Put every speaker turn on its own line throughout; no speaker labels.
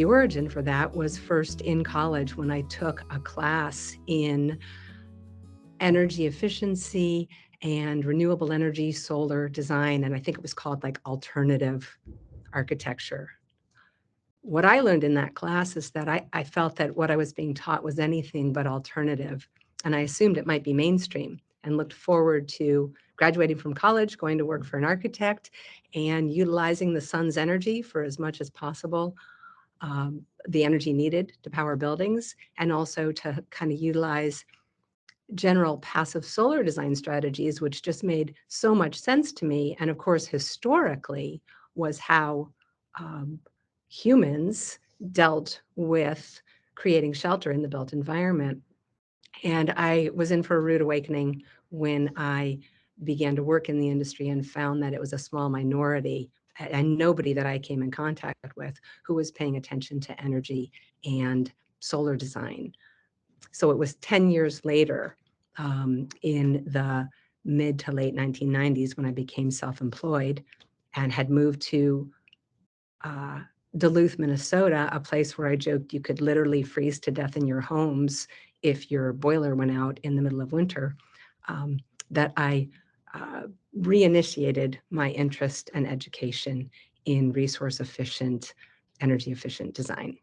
origin for that was first in college when I took a class in energy efficiency and renewable energy solar design. And I think it was called like alternative architecture. What I learned in that class is that I felt that what I was being taught was anything but alternative. And I assumed it might be mainstream and looked forward to graduating from college, going to work for an architect, and utilizing the sun's energy for as much as possible, the energy needed to power buildings, and also to kind of utilize general passive solar design strategies, which just made so much sense to me. And of course, historically, was how humans dealt with creating shelter in the built environment. And I was in for a rude awakening when I began to work in the industry and found that it was a small minority and nobody that I came in contact with who was paying attention to energy and solar design. So it was 10 years later, in the mid to late 1990s, when I became self-employed and had moved to uh, Duluth, Minnesota, a place where I joked you could literally freeze to death in your homes if your boiler went out in the middle of winter, that I reinitiated my interest and education in resource efficient, energy efficient design.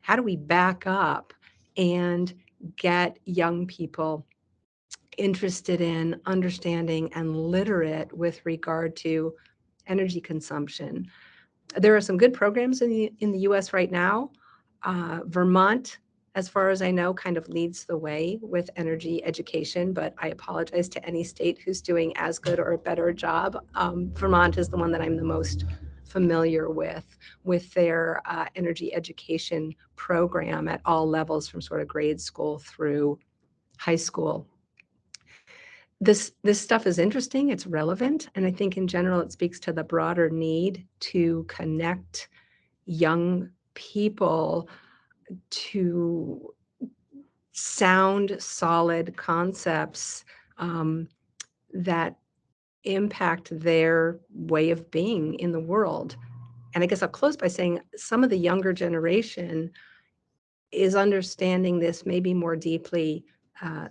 How do we back up and get young people interested in understanding and literate with regard to energy consumption? There are some good programs in the US right now. Vermont, as far as I know, kind of leads the way with energy education, but I apologize to any state who's doing as good or a better job. Vermont is the one that I'm the most familiar with their energy education program at all levels, from sort of grade school through high school. This stuff is interesting, it's relevant, and I think in general it speaks to the broader need to connect young people to sound, solid concepts that impact their way of being in the world. And I guess I'll close by saying some of the younger generation is understanding this maybe more deeply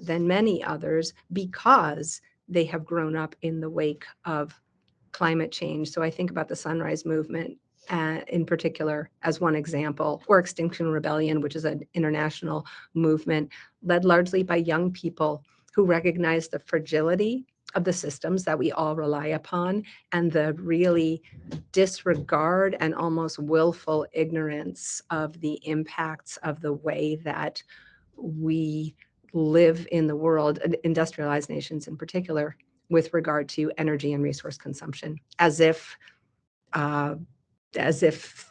than many others because they have grown up in the wake of climate change. So I think about the Sunrise Movement in particular as one example, or Extinction Rebellion, which is an international movement led largely by young people who recognize the fragility of the systems that we all rely upon and the really disregard and almost willful ignorance of the impacts of the way that we live in the world, industrialized nations in particular, with regard to energy and resource consumption, as if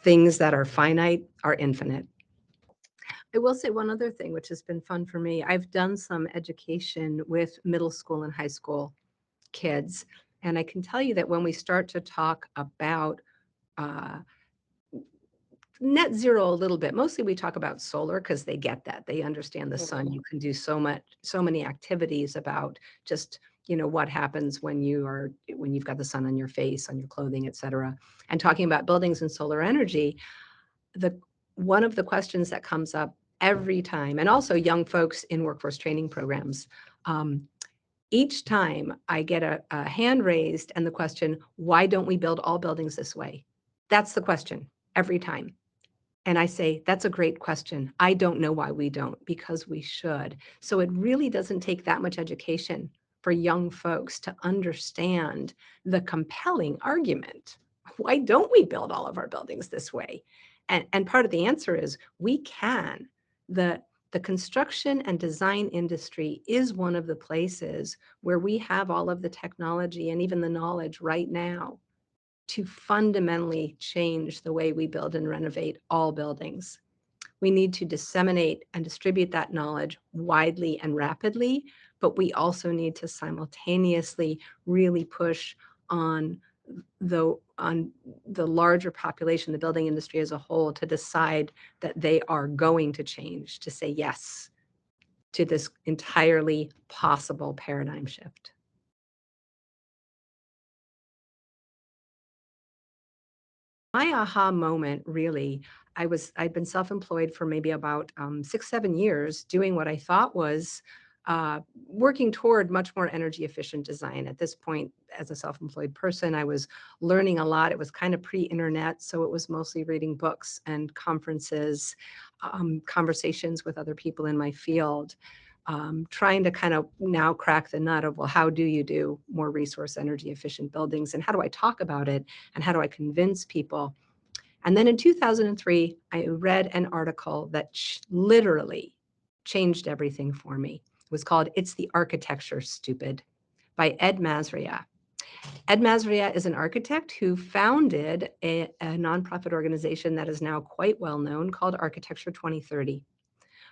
things that are finite are infinite. I will say one other thing, which has been fun for me. I've done some education with middle school and high school kids, and I can tell you that when we start to talk about uh, net zero a little bit, mostly we talk about solar because they get that. They understand the sun. You can do so many activities about just what happens when you've got the sun on your face, on your clothing, et cetera. And talking about buildings and solar energy, one of the questions that comes up every time, and also young folks in workforce training programs, each time I get a hand raised and the question, why don't we build all buildings this way? That's the question every time. And I say, that's a great question. I don't know why we don't, because we should. So it really doesn't take that much education for young folks to understand the compelling argument. Why don't we build all of our buildings this way? And part of the answer is we can. The construction and design industry is one of the places where we have all of the technology and even the knowledge right now to fundamentally change the way we build and renovate all buildings. We need to disseminate and distribute that knowledge widely and rapidly, but we also need to simultaneously really push on the larger population, the building industry as a whole, to decide that they are going to change, to say yes to this entirely possible paradigm shift. my aha moment, really, I'd been self-employed for maybe about 6, 7 years, doing what I thought was working toward much more energy efficient design. At this point, as a self-employed person, I was learning a lot. It was kind of pre-internet, so it was mostly reading books and conferences, conversations with other people in my field, trying to kind of now crack the nut of, well, how do you do more resource energy efficient buildings, and how do I talk about it, and how do I convince people? And then in 2003, I read an article that literally changed everything for me. It was called "It's the Architecture, Stupid" by Ed Masria. Ed Masria is an architect who founded a nonprofit organization that is now quite well known called Architecture 2030.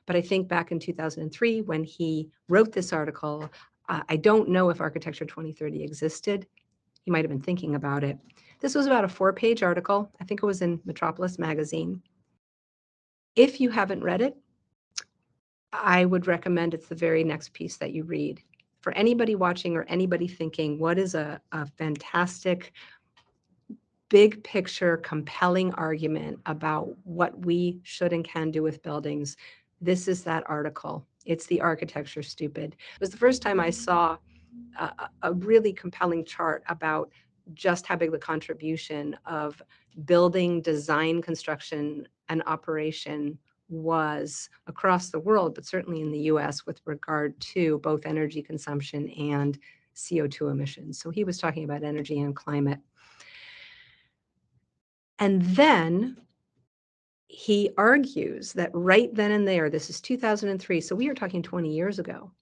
But I think back in 2003, when he wrote this article, I don't know if Architecture 2030 existed. He might have been thinking about it. This was about a 4-page article. I think it was in Metropolis magazine. If you haven't read it, I would recommend it's the very next piece that you read. For anybody watching or anybody thinking, what is a fantastic, big picture, compelling argument about what we should and can do with buildings, this is that article. It's the Architecture, Stupid. It was the first time I saw a really compelling chart about just how big the contribution of building, design, construction, and operation was across the world, but certainly in the US with regard to both energy consumption and CO2 emissions. So he was talking about energy and climate. And then he argues that right then and there, this is 2003, so we are talking 20 years ago.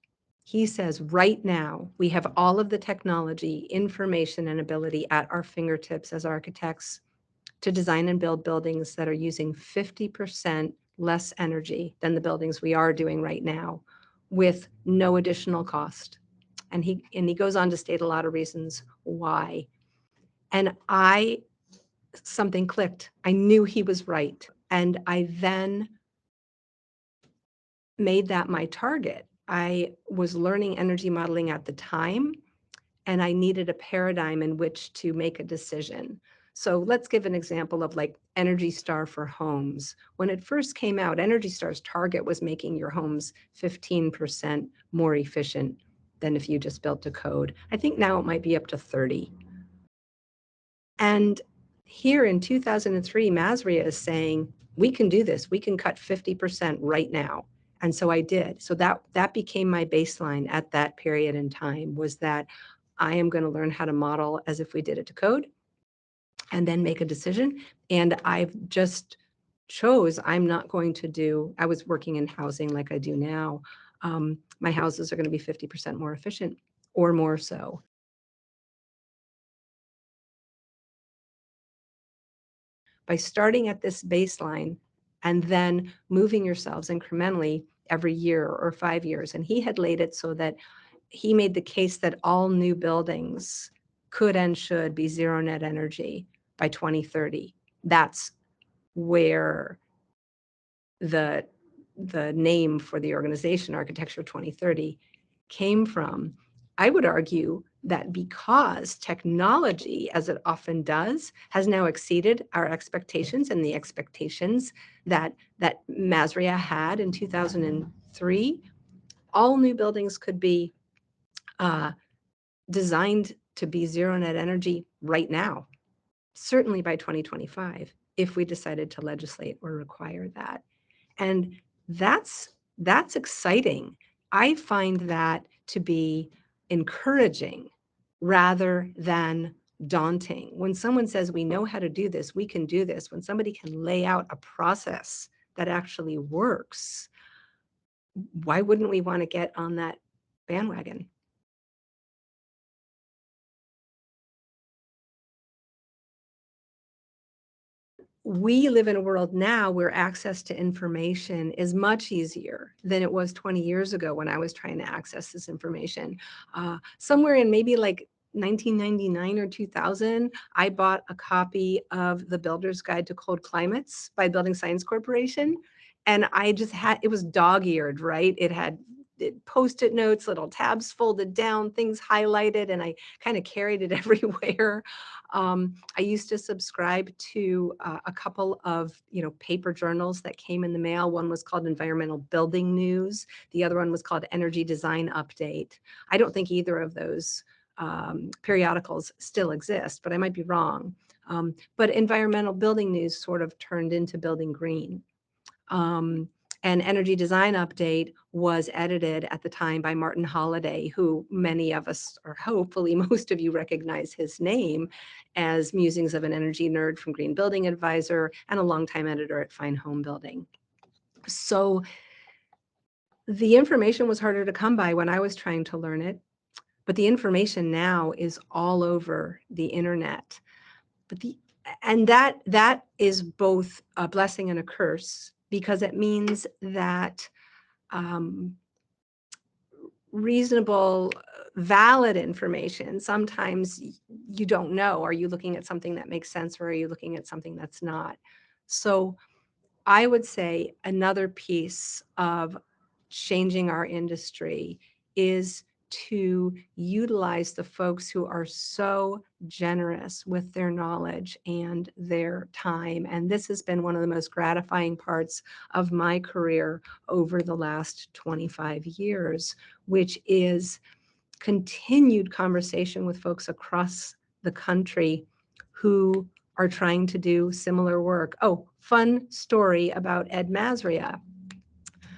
He says, right now, we have all of the technology, information, and ability at our fingertips as architects to design and build buildings that are using 50% less energy than the buildings we are doing right now, with no additional cost. And he goes on to state a lot of reasons why. And something clicked. I knew he was right. And I then made that my target. I was learning energy modeling at the time, and I needed a paradigm in which to make a decision. So let's give an example of like Energy Star for homes. When it first came out, Energy Star's target was making your homes 15% more efficient than if you just built a code. I think now it might be up to 30. And here in 2003, Masria is saying, we can do this. We can cut 50% right now. And so I did. So that became my baseline at that period in time, was that I am going to learn how to model as if we did it to code and then make a decision. And I've just chose I'm not going to do, I was working in housing like I do now. My houses are going to be 50% more efficient or more so. By starting at this baseline and then moving yourselves incrementally every year or 5 years. And he had laid it so that he made the case that all new buildings could and should be zero net energy by 2030. That's where the name for the organization, Architecture 2030, came from. I would argue that because technology, as it often does, has now exceeded our expectations and the expectations that Masria had in 2003, all new buildings could be designed to be zero net energy right now, certainly by 2025, if we decided to legislate or require that. And that's exciting. I find that to be encouraging rather than daunting. When someone says, we know how to do this, we can do this, when somebody can lay out a process that actually works, why wouldn't we want to get on that bandwagon? We live in a world now where access to information is much easier than it was 20 years ago when I was trying to access this information. Somewhere in maybe like 1999 or 2000, I bought a copy of The Builder's Guide to Cold Climates by Building Science Corporation. And I just had, it was dog-eared, right? It Post-it notes, little tabs folded down, things highlighted, and I kind of carried it everywhere. I used to subscribe to a couple of, paper journals that came in the mail. One was called Environmental Building News. The other one was called Energy Design Update. I don't think either of those periodicals still exist, but I might be wrong. But Environmental Building News sort of turned into Building Green. And Energy Design Update was edited at the time by Martin Holliday, who many of us, or hopefully most of you, recognize his name as Musings of an Energy Nerd from Green Building Advisor and a longtime editor at Fine Home Building. So the information was harder to come by when I was trying to learn it, but the information now is all over the internet. And that is both a blessing and a curse, because it means that reasonable, valid information, sometimes you don't know. Are you looking at something that makes sense, or are you looking at something that's not? So I would say another piece of changing our industry is to utilize the folks who are so generous with their knowledge and their time. And this has been one of the most gratifying parts of my career over the last 25 years, which is continued conversation with folks across the country who are trying to do similar work. Oh, fun story about Ed Masria.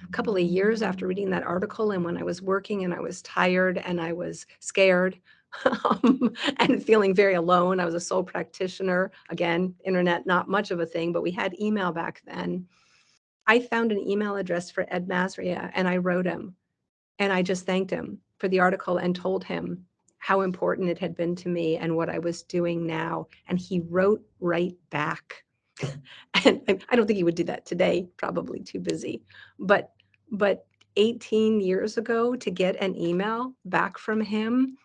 A couple of years after reading that article, and when I was working and I was tired and I was scared and feeling very alone, I was a sole practitioner. Again, internet, not much of a thing, but we had email back then. I found an email address for Ed Masria, and I wrote him. And I just thanked him for the article and told him how important it had been to me and what I was doing now. And he wrote right back. And I don't think he would do that today, probably too busy. But 18 years ago, to get an email back from him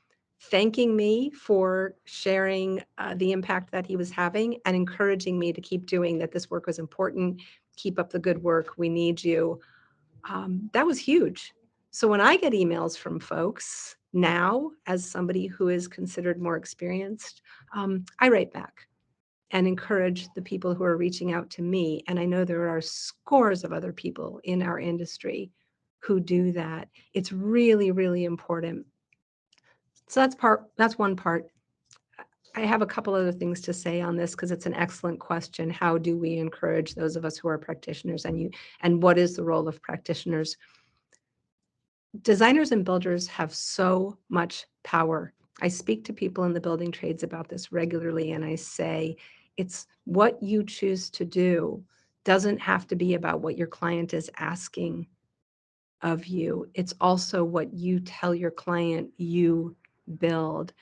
thanking me for sharing the impact that he was having and encouraging me to keep doing that, this work was important, keep up the good work, we need you. That was huge. So when I get emails from folks now, as somebody who is considered more experienced, I write back and encourage the people who are reaching out to me. And I know there are scores of other people in our industry who do that. It's really, really important. So that's one part. I have a couple other things to say on this because it's an excellent question. How do we encourage those of us who are practitioners, and what is the role of practitioners? Designers and builders have so much power. I speak to people in the building trades about this regularly, and I say, it's what you choose to do doesn't have to be about what your client is asking of you. It's also what you tell your client you build.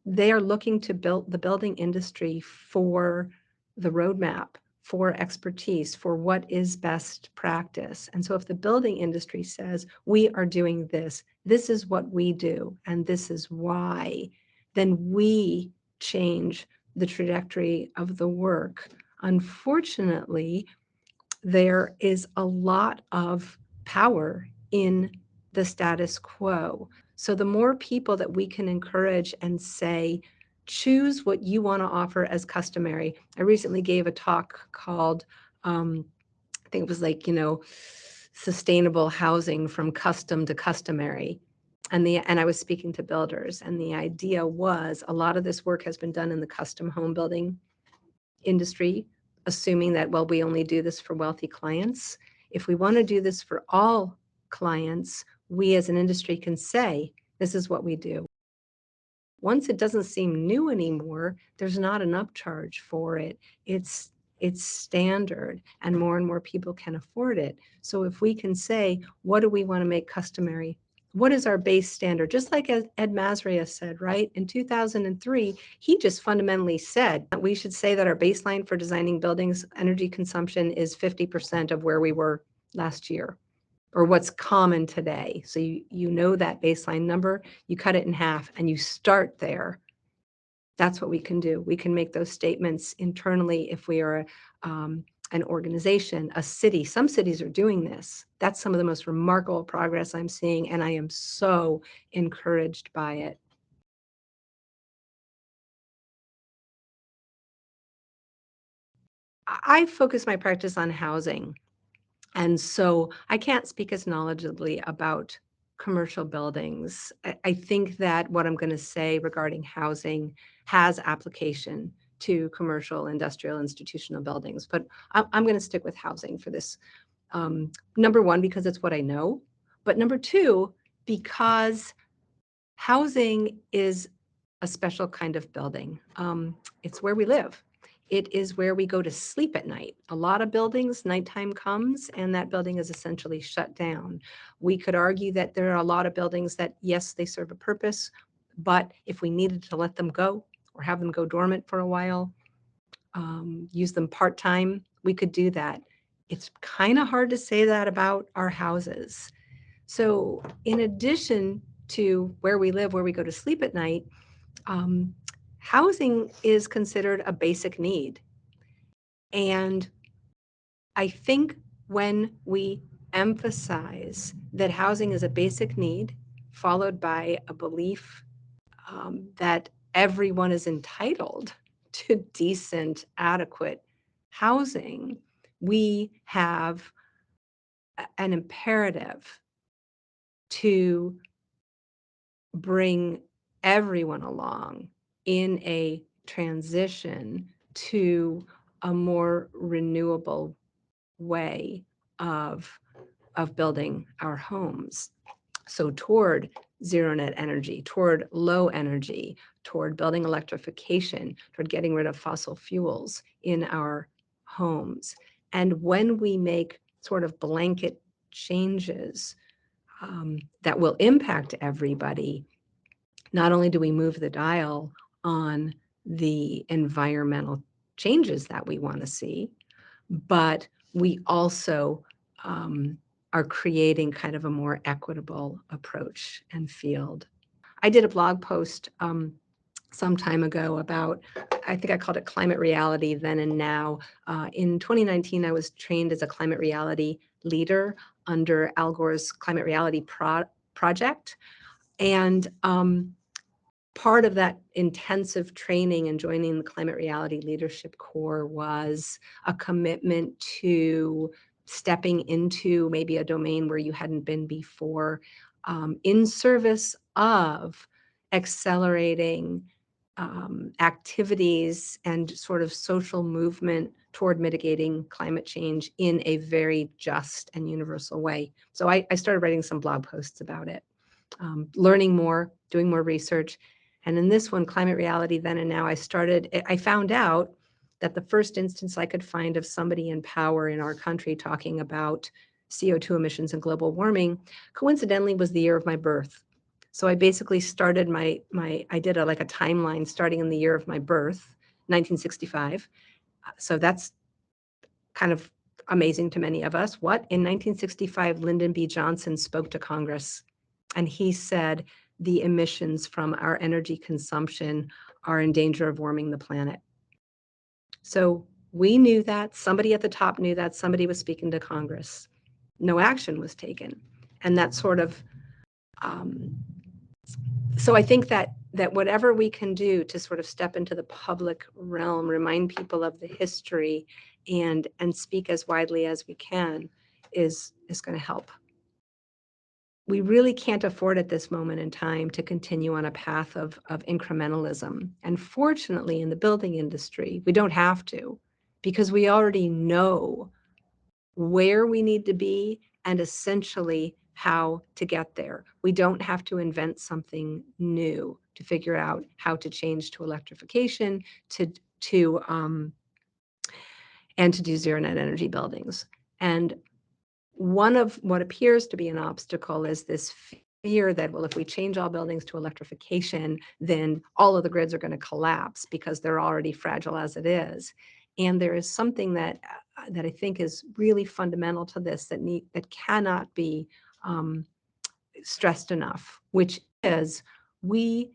They are looking to build the building industry for the roadmap, for expertise, for what is best practice. And so if the building industry says, we are doing this, this is what we do, and this is why, then we change the trajectory of the work. Unfortunately, there is a lot of power in the status quo. So the more people that we can encourage and say, choose what you want to offer as customary. I recently gave a talk called, I think it was like, sustainable housing from custom to customary. And I was speaking to builders, and the idea was a lot of this work has been done in the custom home building industry, assuming that, well, we only do this for wealthy clients. If we want to do this for all clients, we as an industry can say, this is what we do. Once it doesn't seem new anymore, there's not an upcharge for it. It's standard, and more people can afford it. So if we can say, what do we want to make customary? What is our base standard? Just like Ed Masria said, right? In 2003, he just fundamentally said that we should say that our baseline for designing buildings energy consumption is 50% of where we were last year, or what's common today. So you know that baseline number, you cut it in half, and you start there. That's what we can do. We can make those statements internally if we are an an organization, a city. Some cities are doing this. That's some of the most remarkable progress I'm seeing, and I am so encouraged by it. I focus my practice on housing, and so I can't speak as knowledgeably about commercial buildings. I think that what I'm going to say regarding housing has application to commercial, industrial, institutional buildings, but I'm going to stick with housing for this. Number one, because it's what I know, but number two, because housing is a special kind of building. It's where we live. It is where we go to sleep at night. A lot of buildings, nighttime comes and that building is essentially shut down. We could argue that there are a lot of buildings that, yes, they serve a purpose, but if we needed to let them go or have them go dormant for a while, use them part-time, we could do that. It's kind of hard to say that about our houses. So in addition to where we live, where we go to sleep at night, um, housing is considered a basic need. And I think when we emphasize that housing is a basic need, followed by a belief that everyone is entitled to decent, adequate housing, we have an imperative to bring everyone along in a transition to a more renewable way of, of building our homes. So toward zero net energy, toward low energy, toward building electrification, toward getting rid of fossil fuels in our homes. And when we make sort of blanket changes that will impact everybody, not only do we move the dial on the environmental changes that we want to see, but we also are creating kind of a more equitable approach and field. I did a blog post some time ago about, I think I called it Climate Reality Then and Now. In 2019, I was trained as a climate reality leader under Al Gore's Climate Reality Project. And part of that intensive training and joining the Climate Reality Leadership Corps was a commitment to stepping into maybe a domain where you hadn't been before, in service of accelerating activities and sort of social movement toward mitigating climate change in a very just and universal way. So I started writing some blog posts about it, learning more, doing more research. And in this one, Climate Reality Then and Now, I found out that the first instance I could find of somebody in power in our country talking about CO2 emissions and global warming, coincidentally, was the year of my birth. So I basically started I did like a timeline starting in the year of my birth, 1965. So that's kind of amazing to many of us. What? In 1965, Lyndon B. Johnson spoke to Congress, and he said the emissions from our energy consumption are in danger of warming the planet. So we knew that. Somebody at the top knew that. Somebody was speaking to Congress. No action was taken. And that sort of so I think that whatever we can do to sort of step into the public realm, remind people of the history, and speak as widely as we can is going to help. We really can't afford at this moment in time to continue on a path of incrementalism. And fortunately, in the building industry, we don't have to, because we already know where we need to be and essentially how to get there. We don't have to invent something new to figure out how to change to electrification, and to do zero net energy buildings. And one of what appears to be an obstacle is this fear that, well, if we change all buildings to electrification, then all of the grids are going to collapse because they're already fragile as it is. And there is something that I think is really fundamental to this that cannot be stressed enough, which is we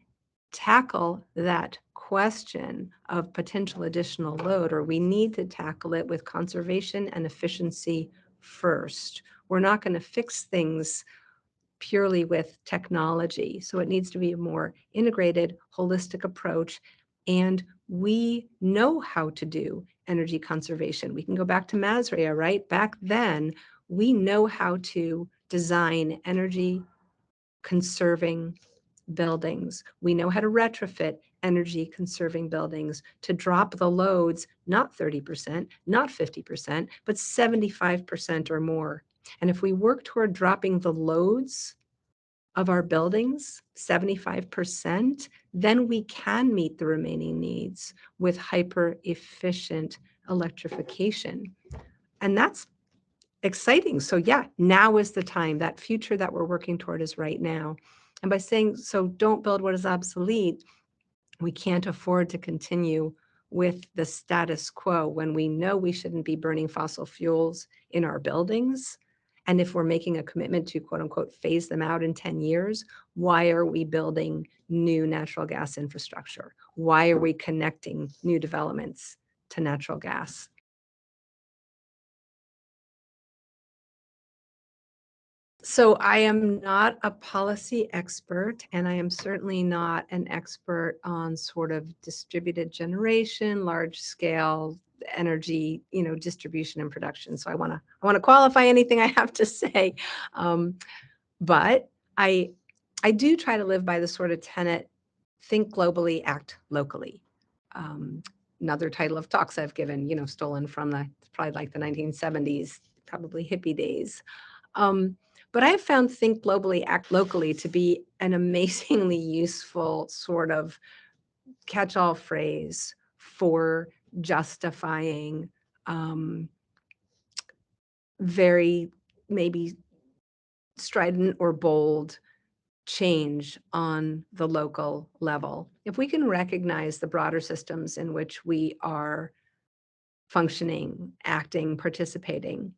tackle that question of potential additional load, or we need to tackle it with conservation and efficiency first. We're not going to fix things purely with technology. So it needs to be a more integrated, holistic approach. And we know how to do energy conservation. We can go back to Masria, right? Back then, we know how to design energy conserving buildings. We know how to retrofit energy conserving buildings to drop the loads, not 30%, not 50%, but 75% or more. And if we work toward dropping the loads of our buildings, 75%, then we can meet the remaining needs with hyper efficient electrification. And that's exciting. So yeah, now is the time. That future that we're working toward is right now. And by saying, so don't build what is obsolete, we can't afford to continue with the status quo when we know we shouldn't be burning fossil fuels in our buildings. And if we're making a commitment to quote unquote phase them out in 10 years, why are we building new natural gas infrastructure? Why are we connecting new developments to natural gas? So I am not a policy expert, and I am certainly not an expert on sort of distributed generation, large scale energy, distribution and production. So I want to qualify anything I have to say, but I do try to live by the sort of tenet: think globally, act locally. Um, Another title of talks I've given, stolen from probably like the 1970s, probably hippie days. Um, but I've found think globally, act locally to be an amazingly useful sort of catch-all phrase for justifying very maybe strident or bold change on the local level. If we can recognize the broader systems in which we are functioning, acting, participating,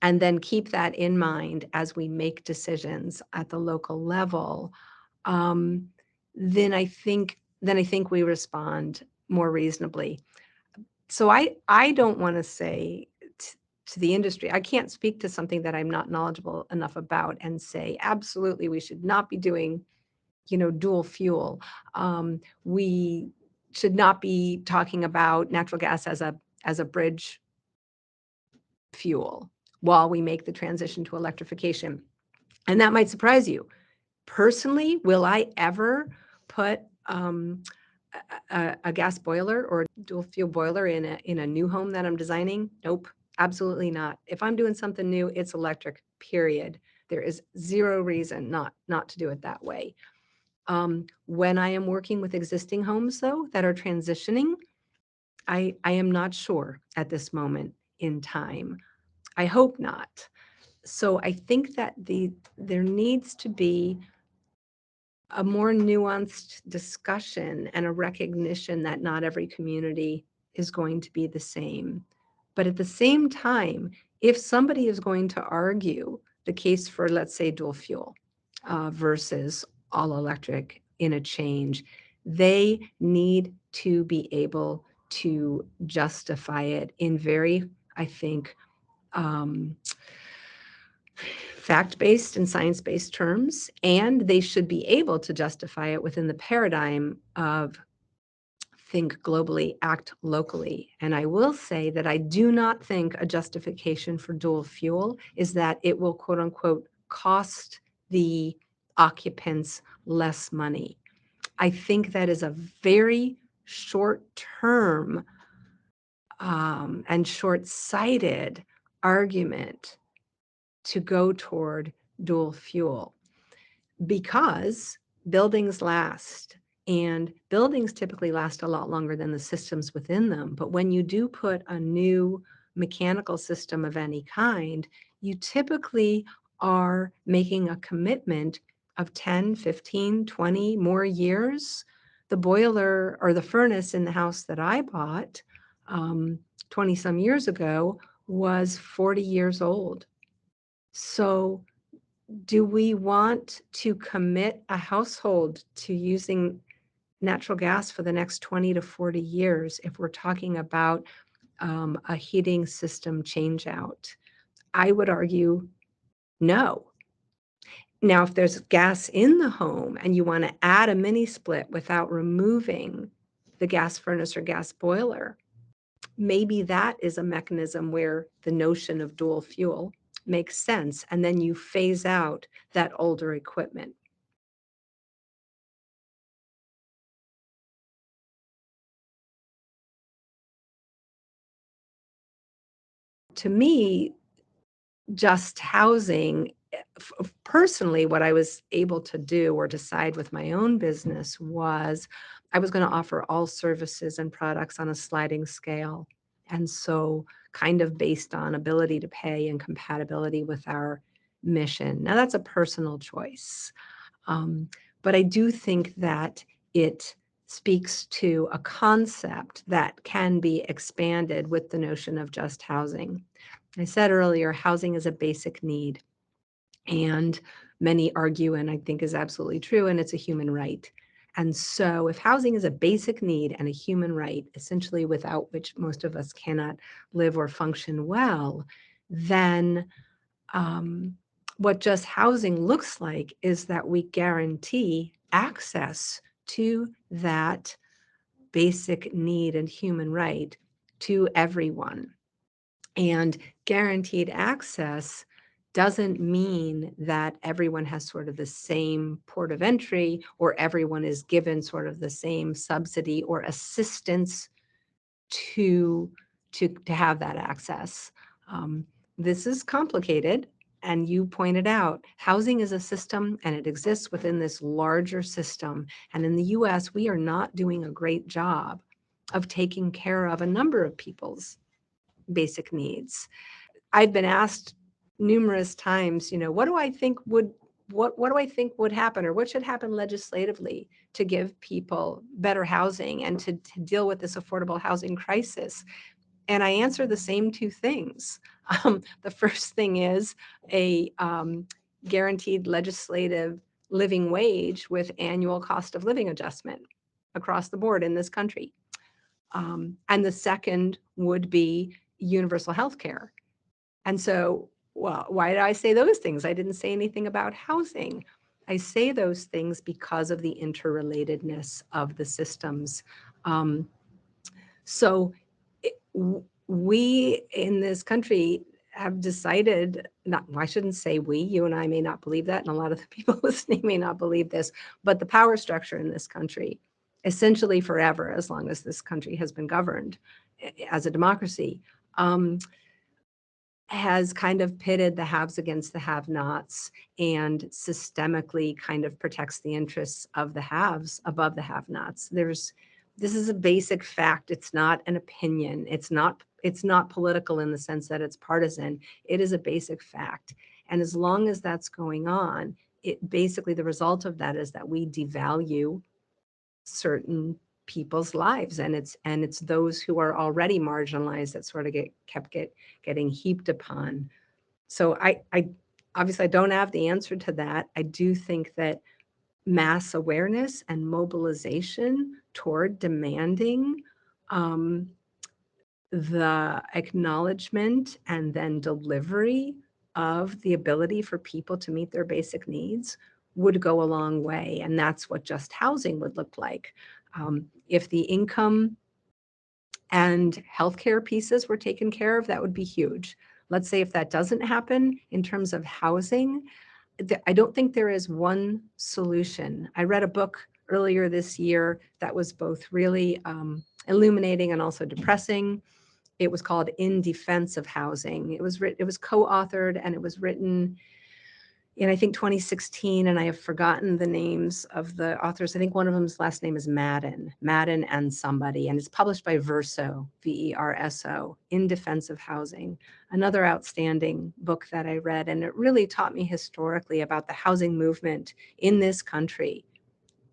and then keep that in mind as we make decisions at the local level, um, then I think we respond more reasonably. So I don't want to say to the industry, I can't speak to something that I'm not knowledgeable enough about and say absolutely we should not be doing dual fuel. We should not be talking about natural gas as a bridge fuel while we make the transition to electrification. And that might surprise you. Personally, will I ever put a gas boiler or dual fuel boiler in a new home that I'm designing? Nope, absolutely not. If I'm doing something new, it's electric, period. There is zero reason not to do it that way. When I am working with existing homes, though, that are transitioning, I am not sure at this moment in time. I hope not. So I think that there needs to be a more nuanced discussion and a recognition that not every community is going to be the same. But at the same time, if somebody is going to argue the case for, let's say, dual fuel versus all electric in a change, they need to be able to justify it in very, I think, fact-based and science-based terms, and they should be able to justify it within the paradigm of think globally, act locally. And I will say that I do not think a justification for dual fuel is that it will, quote unquote, cost the occupants less money. I think that is a very short-term and short-sighted argument to go toward dual fuel, because buildings last, and buildings typically last a lot longer than the systems within them. But when you do put a new mechanical system of any kind, you typically are making a commitment of 10, 15, 20 more years. The boiler or the furnace in the house that I bought 20 some years ago was 40 years old. So do we want to commit a household to using natural gas for the next 20 to 40 years if we're talking about a heating system change out? I would argue no. Now, if there's gas in the home and you want to add a mini split without removing the gas furnace or gas boiler, maybe that is a mechanism where the notion of dual fuel makes sense. And then you phase out that older equipment. To me, just housing, personally, what I was able to do or decide with my own business was I was going to offer all services and products on a sliding scale. And so, kind of based on ability to pay and compatibility with our mission. Now, that's a personal choice. Um, but I do think that it speaks to a concept that can be expanded with the notion of just housing. I said earlier, housing is a basic need, and many argue, and I think is absolutely true, and it's a human right. And so, if housing is a basic need and a human right, essentially without which most of us cannot live or function well, then what just housing looks like is that we guarantee access to that basic need and human right to everyone. And guaranteed access doesn't mean that everyone has sort of the same port of entry or everyone is given sort of the same subsidy or assistance to to have that access. Um, this is complicated, and you pointed out housing is a system, and it exists within this larger system. And in the U.S., we are not doing a great job of taking care of a number of people's basic needs. I've been asked numerous times, what do I think would what do I think would happen or what should happen legislatively to give people better housing and to deal with this affordable housing crisis? And I answer the same two things. The first thing is a guaranteed legislative living wage with annual cost of living adjustment across the board in this country. And the second would be universal health care. And so, well, why did I say those things? I didn't say anything about housing. I say those things because of the interrelatedness of the systems. Um, so we in this country have decided, not, I shouldn't say we, you and I may not believe that, and a lot of the people listening may not believe this, but the power structure in this country, essentially forever, as long as this country has been governed as a democracy, has kind of pitted the haves against the have-nots and systemically kind of protects the interests of the haves above the have-nots. This is a basic fact. It's not an opinion. It's not political in the sense that it's partisan. It is a basic fact. And as long as that's going on, it basically the result of that is that we devalue certain people's lives, and it's those who are already marginalized that sort of getting heaped upon. So I obviously I don't have the answer to that. I do think that mass awareness and mobilization toward demanding um, the acknowledgement and then delivery of the ability for people to meet their basic needs would go a long way. And that's what just housing would look like. If the income and healthcare pieces were taken care of, that would be huge. Let's say if that doesn't happen in terms of housing, I don't think there is one solution. I read a book earlier this year that was both really illuminating and also depressing. It was called In Defense of Housing. It was co-authored and it was written in, I think, 2016, and I have forgotten the names of the authors. I think one of them's last name is Madden and somebody, and it's published by Verso, Verso, In Defense of Housing. Another outstanding book that I read, and it really taught me historically about the housing movement in this country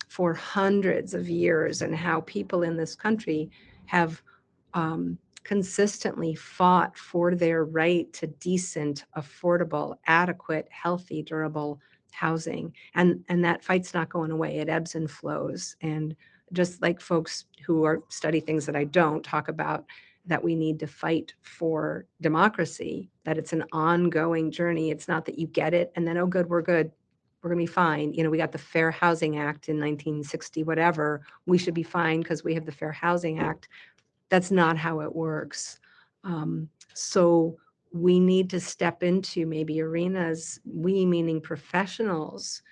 for hundreds of years and how people in this country have consistently fought for their right to decent, affordable, adequate, healthy, durable housing. And that fight's not going away. It ebbs and flows. And just like folks who study things that I don't talk about, that we need to fight for democracy, that it's an ongoing journey. It's not that you get it and then, oh, good, we're good. We're going to be fine. You know, we got the Fair Housing Act in 1960, whatever. We should be fine because we have the Fair Housing Act. That's not how it works. So we need to step into maybe arenas, we meaning professionals,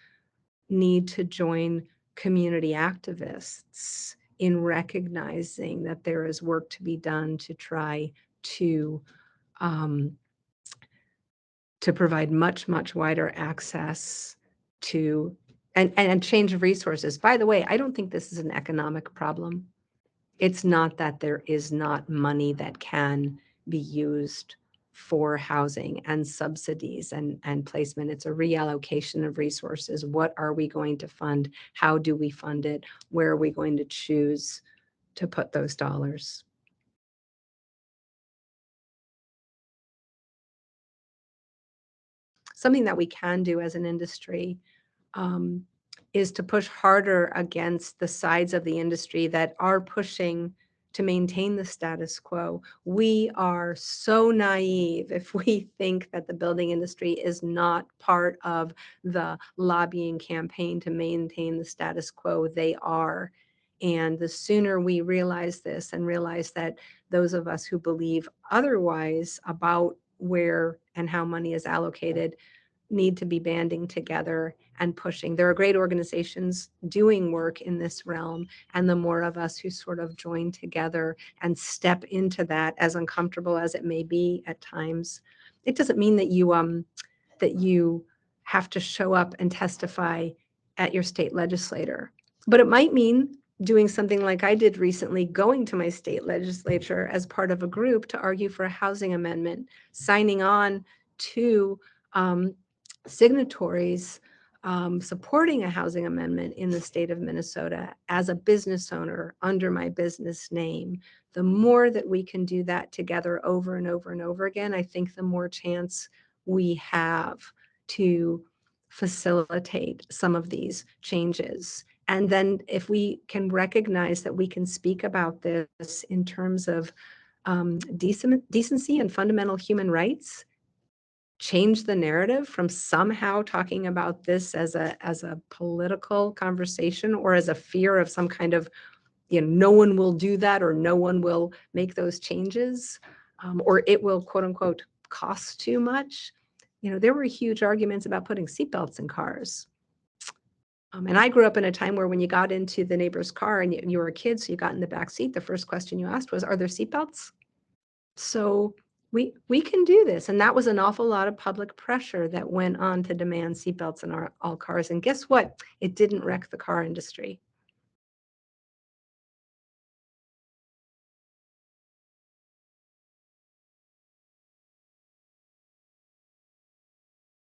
need to join community activists in recognizing that there is work to be done to try to um, provide much, much wider access to and change of resources. By the way, I don't think this is an economic problem. It's not that there is not money that can be used for housing and subsidies and placement. It's a reallocation of resources. What are we going to fund? How do we fund it? Where are we going to choose to put those dollars? Something that we can do as an industry um, is to push harder against the sides of the industry that are pushing to maintain the status quo. We are so naive if we think that the building industry is not part of the lobbying campaign to maintain the status quo. They are. And the sooner we realize this and realize that those of us who believe otherwise about where and how money is allocated need to be banding together and pushing. There are great organizations doing work in this realm, and the more of us who sort of join together and step into that, as uncomfortable as it may be at times, it doesn't mean that you have to show up and testify at your state legislator, but it might mean doing something like I did recently, going to my state legislature as part of a group to argue for a housing amendment, signing on to um, signatories supporting a housing amendment in the state of Minnesota as a business owner under my business name. The more that we can do that together over and over and over again, I think the more chance we have to facilitate some of these changes. And then if we can recognize that we can speak about this in terms of decency and fundamental human rights, change the narrative from somehow talking about this as a political conversation or as a fear of some kind of, you know, no one will do that or no one will make those changes, or it will quote unquote cost too much. You know, there were huge arguments about putting seatbelts in cars. And I grew up in a time where when you got into the neighbor's car and you were a kid, so you got in the back seat, the first question you asked was, are there seatbelts? So we can do this. And that was an awful lot of public pressure that went on to demand seatbelts in all cars. And guess what? It didn't wreck the car industry.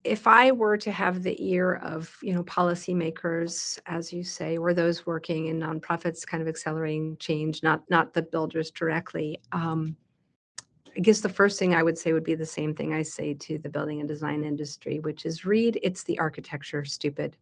If I were to have the ear of, you know, policymakers, as you say, or those working in nonprofits, kind of accelerating change, not the builders directly, I guess the first thing I would say would be the same thing I say to the building and design industry, which is read It's the Architecture, Stupid.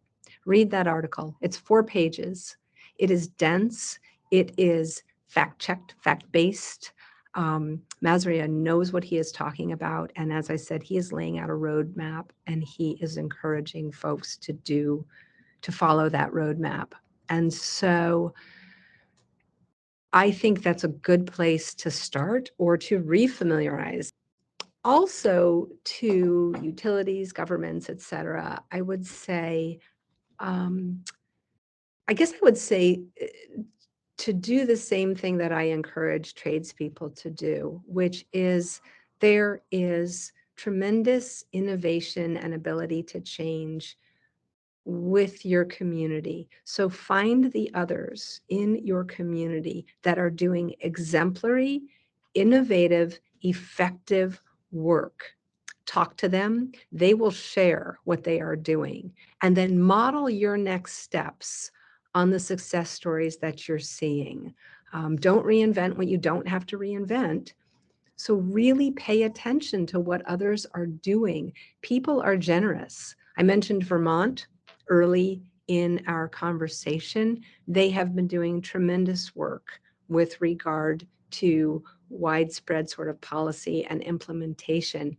Read that article. It's 4 pages. It is dense. It is fact-checked, fact-based. Mazria knows what he is talking about. And as I said, he is laying out a roadmap and he is encouraging folks to follow that roadmap. And so I think that's a good place to start or to refamiliarize. Also to utilities, governments, et cetera, I would say, I guess I would say to do the same thing that I encourage tradespeople to do, which is there is tremendous innovation and ability to change with your community. So find the others in your community that are doing exemplary, innovative, effective work. Talk to them. They will share what they are doing. And then model your next steps on the success stories that you're seeing. Don't reinvent what you don't have to reinvent. So really pay attention to what others are doing. People are generous. I mentioned Vermont early in our conversation, they have been doing tremendous work with regard to widespread sort of policy and implementation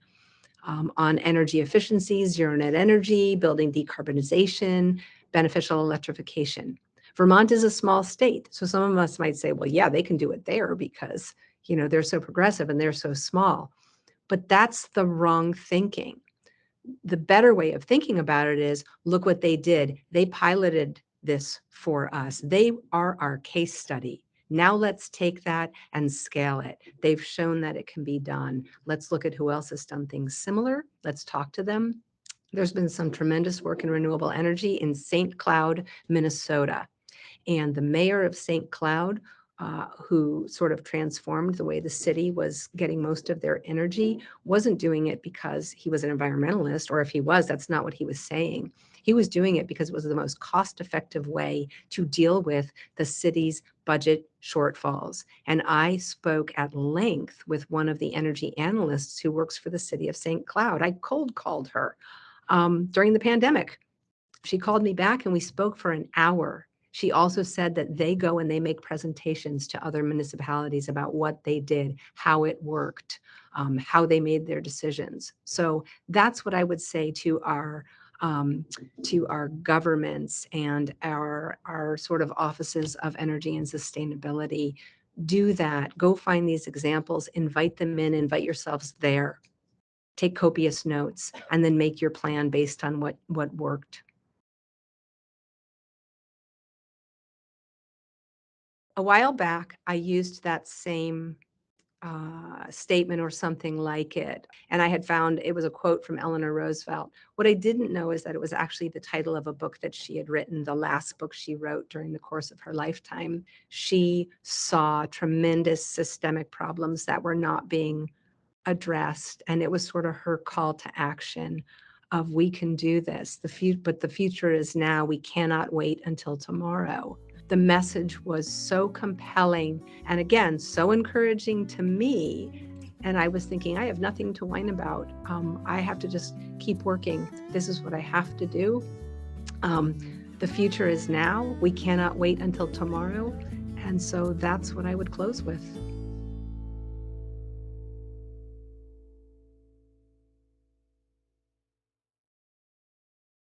on energy efficiency, zero net energy, building decarbonization, beneficial electrification. Vermont is a small state. So some of us might say, well, yeah, they can do it there because, they're so progressive and they're so small. But that's the wrong thinking. The better way of thinking about it is, look what they did. They piloted this for us. They are our case study. Now let's take that and scale it. They've shown that it can be done. Let's look at who else has done things similar. Let's talk to them. There's been some tremendous work in renewable energy in St. Cloud, Minnesota. And the mayor of St. Cloud, who sort of transformed the way the city was getting most of their energy, wasn't doing it because he was an environmentalist, or if he was, that's not what he was saying. He was doing it because it was the most cost-effective way to deal with the city's budget shortfalls. And I spoke at length with one of the energy analysts who works for the city of St. Cloud. I cold called her during the pandemic. She called me back and we spoke for an hour. She also said that they go and they make presentations to other municipalities about what they did, how it worked, how they made their decisions. So that's what I would say to our governments and our sort of offices of energy and sustainability. Do that. Go find these examples, invite them in, invite yourselves there. Take copious notes, and then make your plan based on what worked. A while back, I used that same statement or something like it. And I had found it was a quote from Eleanor Roosevelt. What I didn't know is that it was actually the title of a book that she had written, the last book she wrote during the course of her lifetime. She saw tremendous systemic problems that were not being addressed. And it was sort of her call to action of, we can do this. But the future is now. We cannot wait until tomorrow. The message was so compelling and, again, so encouraging to me. And I was thinking, I have nothing to whine about. I have to just keep working. This is what I have to do. The future is now. We cannot wait until tomorrow. And so that's what I would close with.